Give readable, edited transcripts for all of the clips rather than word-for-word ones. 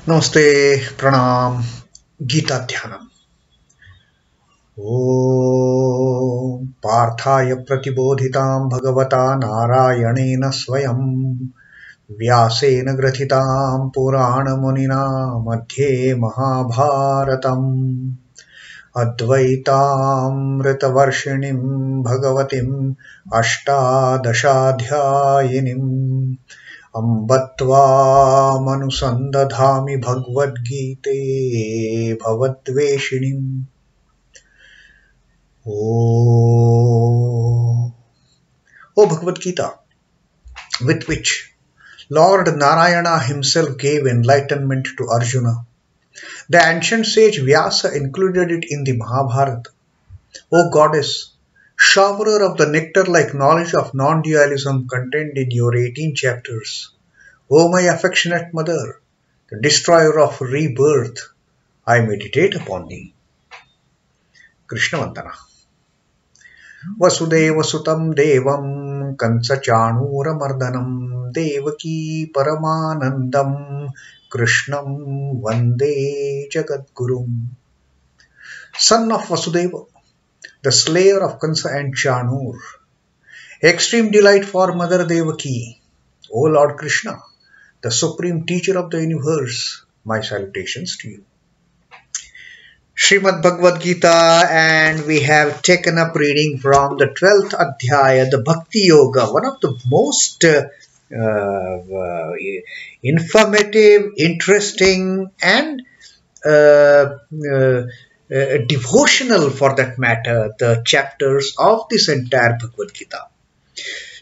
नमस्ते प्रणाम गीता ध्यानम ओम पार्थाय प्रतिबोधितां भगवता नारायणेन स्वयं व्यासेन ग्रथितां पुराणमुनिना मध्ये महाभारतम् अद्वैतामृतवर्षिणीं भगवतीम् अष्टादशाध्यायिनीम् अम्ब त्वामनुसन्दधामि भगवद्गीते भवद्वेषिणीम्। O Bhagavad Gita, with which Lord Narayana himself gave enlightenment to Arjuna, the ancient sage Vyasa included it in the Mahabharata. O Goddess, showerer of the nectar-like knowledge of non-dualism contained in your 18 chapters, O my affectionate mother, the destroyer of rebirth, I meditate upon thee. Krishna Vandana. Vasudeva Sutam Devam Kansa Chanura Mardanam Devaki Paramanandam Krishnam Vande Jagadgurum. Son of Vasudeva, the slayer of Kansa and Chanur, extreme delight for Mother Devaki, O Lord Krishna, the supreme teacher of the universe, my salutations to you. Srimad Bhagavad Gita, and we have taken up reading from the 12th Adhyaya, the Bhakti Yoga, one of the most informative, interesting and devotional, for that matter, the chapters of this entire Bhagavad Gita.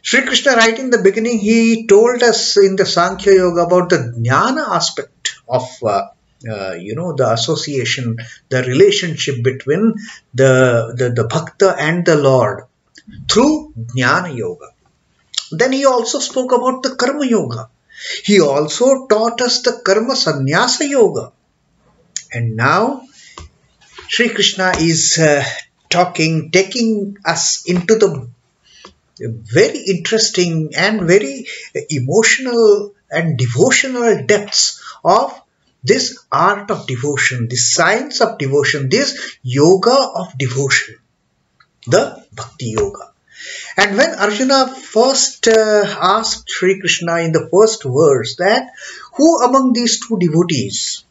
Sri Krishna, right in the beginning, he told us in the Sankhya Yoga about the jnana aspect of the association, the relationship between the bhakta and the Lord through jnana yoga. Then he also spoke about the karma yoga. He also taught us the karma sannyasa yoga. And now Sri Krishna is taking us into the very interesting and very emotional and devotional depths of this art of devotion, this science of devotion, this yoga of devotion, the Bhakti Yoga. And when Arjuna first asked Sri Krishna in the first verse that who among these two devotees,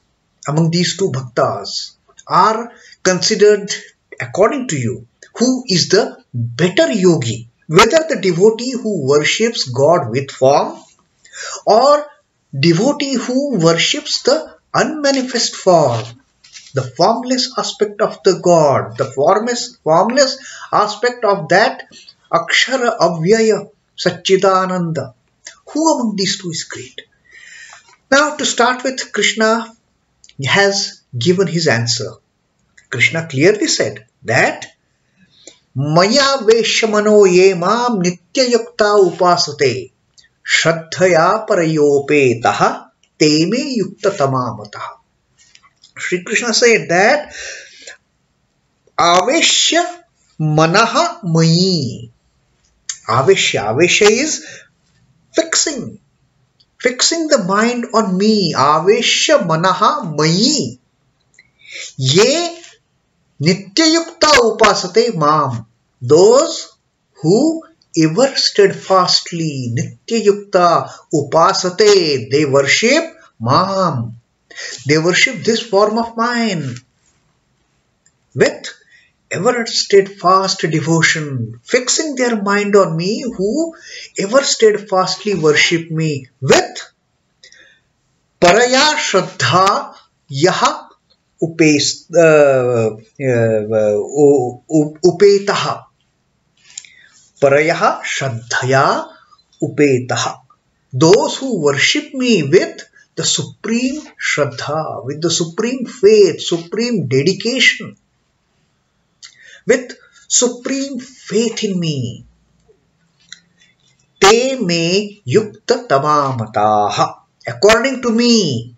among these two bhaktas, are considered according to you, who is the better yogi, whether the devotee who worships God with form or devotee who worships the unmanifest form, the formless aspect of the God, the formless aspect of that Akshara Avyaya Satchidananda. Who among these two is great? Now, to start with, Krishna has given his answer. Krishna clearly said that Maya Veshamano ye mam nityayukta upasate shraddhaya paryupāsate te me yuktatamamataha. Sri Krishna said that Aveshya manaha mayi. Aveshya is fixing the mind on me. Aveshya manaha mayi. Ye nityayukta upasate mam. Those who ever steadfastly, nityayukta upasate, they worship mam. They worship this form of mine with ever steadfast devotion, fixing their mind on me, who ever steadfastly worship me with paraya shraddha yaha upetaha. Parayaha shraddhaya upetaha. Those who worship me with the supreme shraddha, with the supreme faith, supreme dedication, with supreme faith in me. Te me yuktatamamataha. According to me,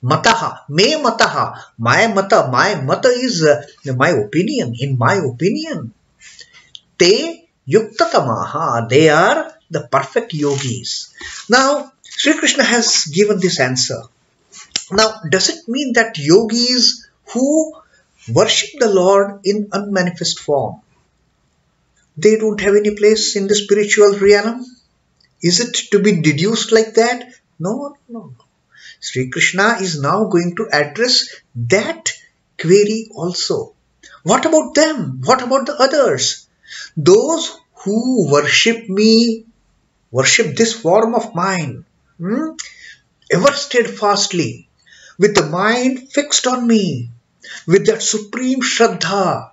mataha, me mataha, my mata is my opinion, in my opinion. Te yuktatamaha, they are the perfect yogis. Now, Sri Krishna has given this answer. Now, does it mean that yogis who worship the Lord in unmanifest form, they don't have any place in the spiritual realm? Is it to be deduced like that? No, no, no. Sri Krishna is now going to address that query also. What about them? What about the others? Those who worship me, worship this form of mine, ever steadfastly, with the mind fixed on me, with that supreme Shraddha,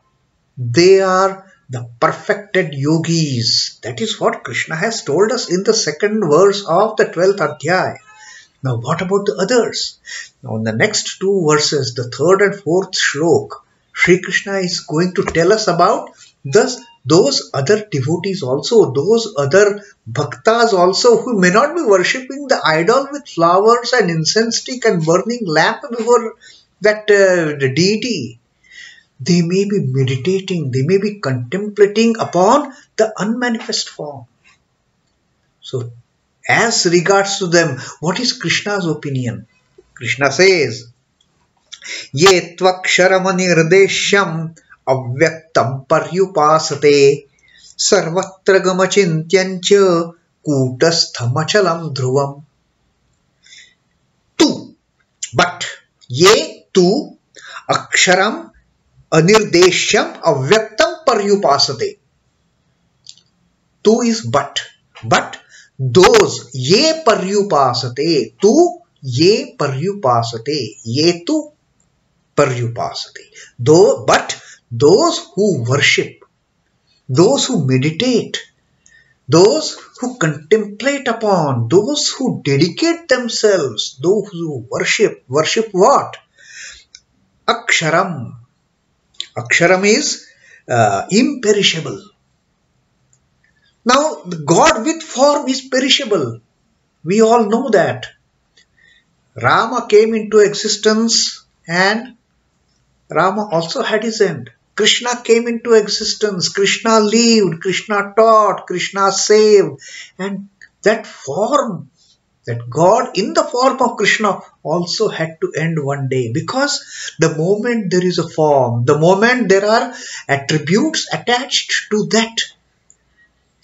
they are the perfected yogis. That is what Krishna has told us in the second verse of the 12th Adhyaya. Now what about the others? Now in the next two verses, the third and fourth shlok, Sri Krishna is going to tell us about those other devotees also, those other bhaktas also, who may not be worshipping the idol with flowers and incense stick and burning lamp before that deity. They may be meditating, they may be contemplating upon the unmanifest form. So, as regards to them, what is Krishna's opinion? Krishna says, Ye tvakṣaramanirdeśyamavyaktaṃ paryupāsate sarvatragamacintyañca kūṭasthamacalandhruvam. Tu, but, ye tu aksharam anirdeśyam avyaktam paryupāsate. Tu is but those ye paryupāsate, tu ye paryupāsate, ye tu paryupāsate. But those who worship, those who meditate, those who contemplate upon, those who dedicate themselves, those who worship what? Aksharam. Aksharam is imperishable. Now, the God with form is perishable. We all know that. Rama came into existence and Rama also had his end. Krishna came into existence. Krishna lived. Krishna taught. Krishna saved. And that form, that God in the form of Krishna also had to end one day. Because the moment there is a form, the moment there are attributes attached to that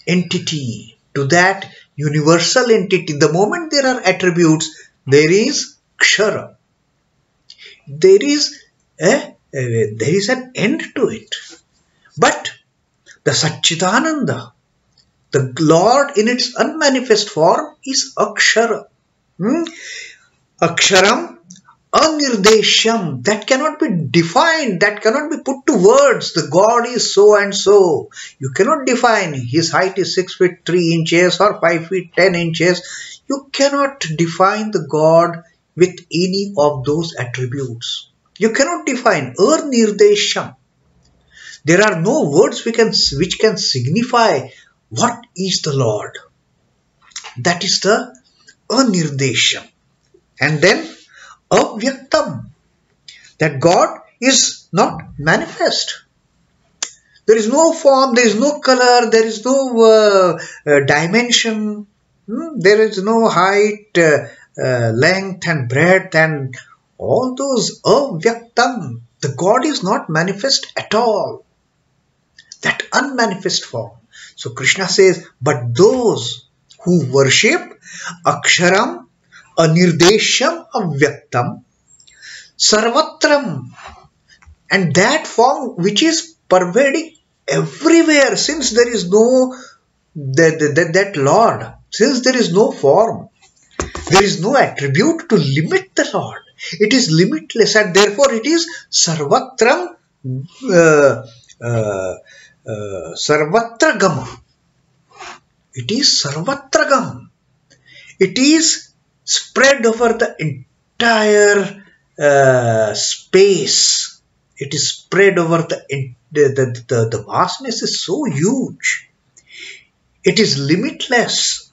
entity, to that universal entity, the moment there are attributes, there is kshara. There is an end to it. But the Satchidananda, the Lord in its unmanifest form, is akshara. Aksharam anirdeśyam, that cannot be defined, that cannot be put to words. The God is so and so. You cannot define his height is 6 feet 3 inches or 5 feet 10 inches. You cannot define the God with any of those attributes. You cannot define anirdeśyam. There are no words which can signify what is the Lord. That is the anirdeśyam. And then avyaktam, that God is not manifest. There is no form, there is no color, there is no dimension, there is no height, length and breadth and all those. Avyaktam, the God is not manifest at all. That unmanifest form. So Krishna says, but those who worship aksharam anirdeśyam avyaktam sarvatram, and that form which is pervading everywhere, since there is no that Lord, since there is no form, there is no attribute to limit the Lord. It is limitless and therefore it is sarvatram sarvatragama. It is sarvatragam. It is spread over the entire space. It is spread over the vastness is so huge. It is limitless.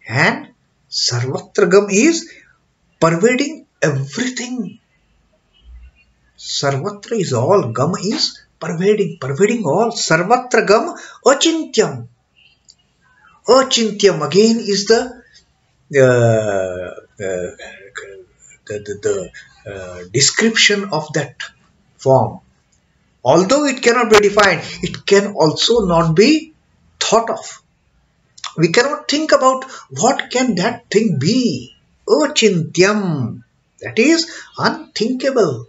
And sarvatragam is pervading everything. Sarvatra is all. Gam is pervading all. Sarvatragam achintyam. Achintyam again is the description of that form. Although it cannot be defined, it can also not be thought of. We cannot think about what can that thing be. Achintyam, that is unthinkable.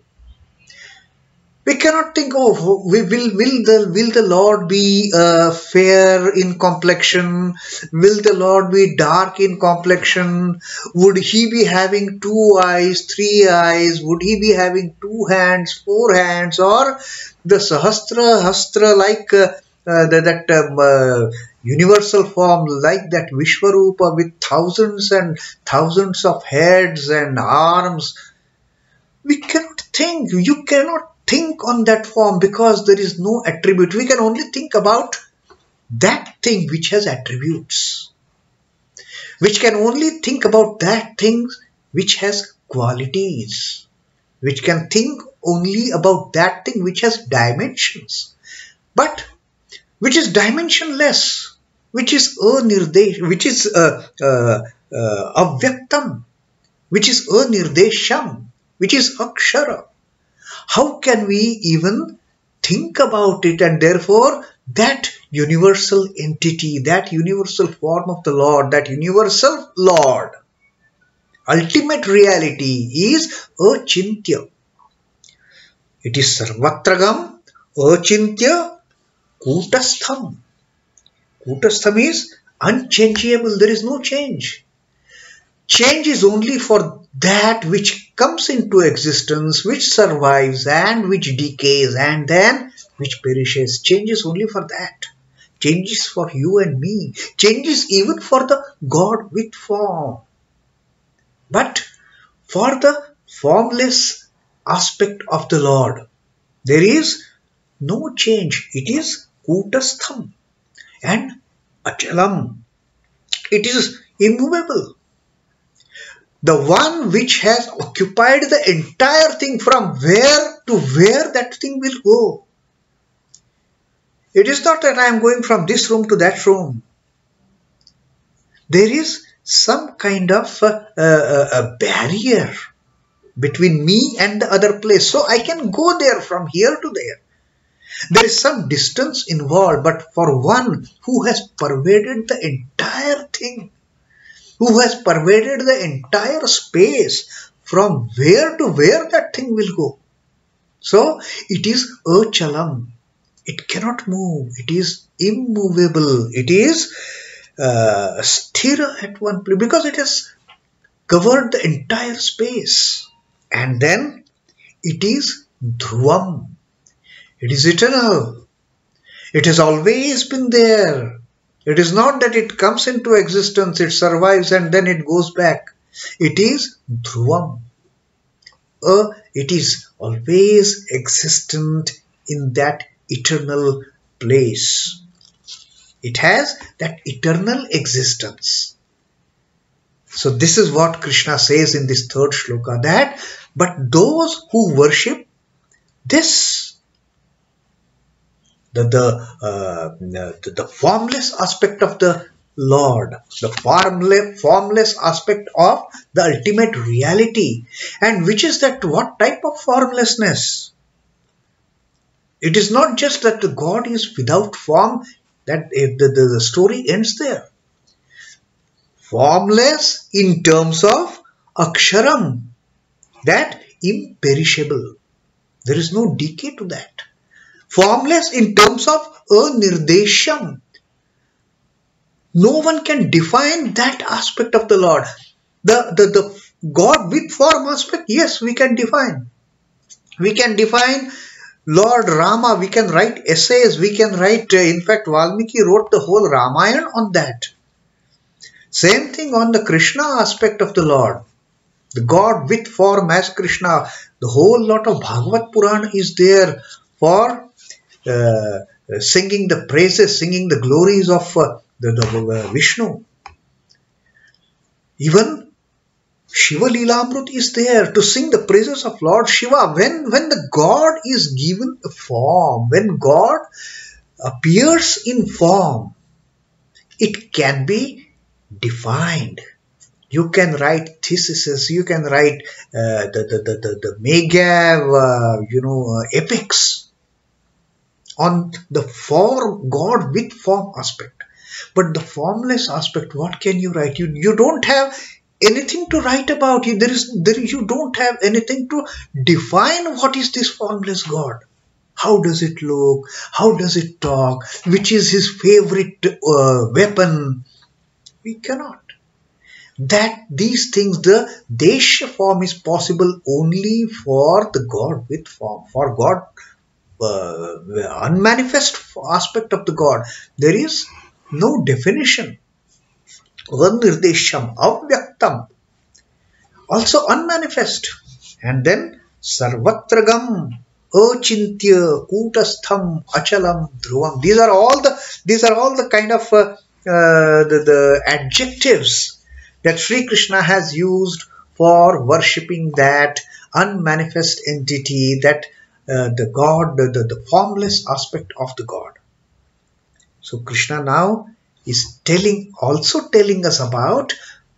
We cannot think, oh, will the Lord be fair in complexion? Will the Lord be dark in complexion? Would He be having 2 eyes, 3 eyes? Would He be having 2 hands, 4 hands? Or the Sahasra, like that universal form, like that Vishwarupa with thousands and thousands of heads and arms? We cannot think. You cannot think on that form because there is no attribute. We can only think about that thing which has attributes. Which can only think about that thing which has qualities. Which can think only about that thing which has dimensions. But which is dimensionless, which is anirdesh, which is avyaktam, which is anirdesham, which is akshara. How can we even think about it? And therefore, that universal entity, that universal form of the Lord, that universal Lord, ultimate reality is achintya. It is sarvatragam, achintya, kūṭastham. Kūṭastham is unchangeable. There is no change. Change is only for that which comes into existence, which survives and which decays and then which perishes. Change is only for that. Change is for you and me. Change is even for the God with form. But for the formless aspect of the Lord, there is no change. It is kūṭastham and achalam. It is immovable. The one which has occupied the entire thing, from where to where that thing will go. It is not that I am going from this room to that room. There is some kind of a barrier between me and the other place. So I can go there from here to there. There is some distance involved, but for one who has pervaded the entire thing, who has pervaded the entire space, from where to where that thing will go. So it is achalam. It cannot move. It is immovable. It is sthira at one place because it has covered the entire space. And then it is dhruvam. It is eternal. It has always been there. It is not that it comes into existence, it survives and then it goes back. It is dhruvam. It is always existent in that eternal place. It has that eternal existence. So this is what Krishna says in this third shloka, that but those who worship this, the formless aspect of the Lord, the formless aspect of the ultimate reality. And which is that, what type of formlessness? It is not just that the God is without form, that the story ends there. Formless in terms of aksharam, that imperishable. There is no decay to that. Formless in terms of anirdesham. No one can define that aspect of the Lord. The God with form aspect, yes, we can define. We can define Lord Rama. We can write essays. We can write, in fact, Valmiki wrote the whole Ramayana on that. Same thing on the Krishna aspect of the Lord. The God with form as Krishna. The whole lot of Bhagavad Purana is there for singing the praises, singing the glories of the Vishnu. Even Shiva Leelamrut is there to sing the praises of Lord Shiva. When the God is given a form, when God appears in form, it can be defined. You can write theses, you can write the mega, epics on the for God with form aspect. But the formless aspect, what can you write? You don't have anything to write about. You don't have anything to define what is this formless God. How does it look? How does it talk? Which is his favorite weapon? We cannot. That these things, the Desha form is possible only for the God with form. For God, unmanifest aspect of the God, there is no definition. Anirdeśyamavyaktaṃ, also unmanifest. And then sarvatragamacintyañca, kūṭasthamacalandhruvam. These are all the kind of the adjectives that Sri Krishna has used for worshipping that unmanifest entity, that the God, the formless aspect of the God. So Krishna now is also telling us about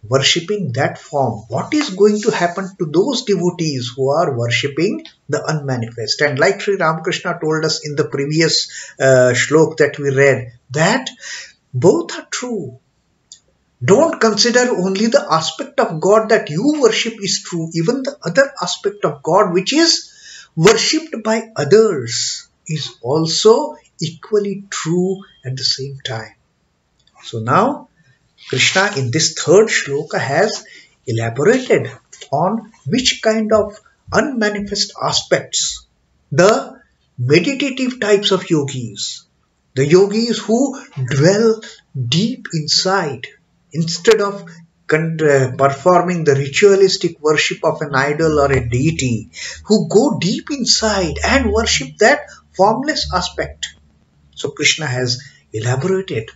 worshipping that form. What is going to happen to those devotees who are worshipping the unmanifest? And like Sri Ramakrishna told us in the previous Shloka that we read, that both are true. Don't consider only the aspect of God that you worship is true. Even the other aspect of God which is worshipped by others is also equally true at the same time. So now Krishna in this third shloka has elaborated on which kind of unmanifest aspects the meditative types of yogis, the yogis who dwell deep inside, instead of performing the ritualistic worship of an idol or a deity, who go deep inside and worship that formless aspect. So Krishna has elaborated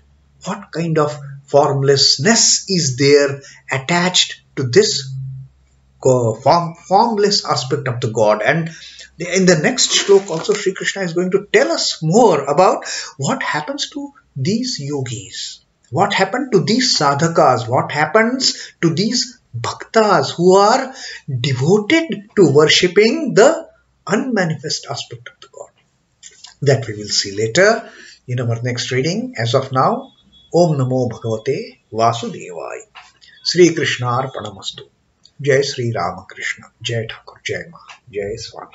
what kind of formlessness is there attached to this formless aspect of the God. And in the next shloka also Sri Krishna is going to tell us more about what happens to these yogis. What happened to these sadhakas? What happens to these bhaktas who are devoted to worshipping the unmanifest aspect of the God? That we will see later in our next reading. As of now, Om Namo Bhagavate Vasudevaya. Sri Krishna Arpanamastu. Jai Sri Ramakrishna. Jai Thakur. Jai Ma. Jai Swami.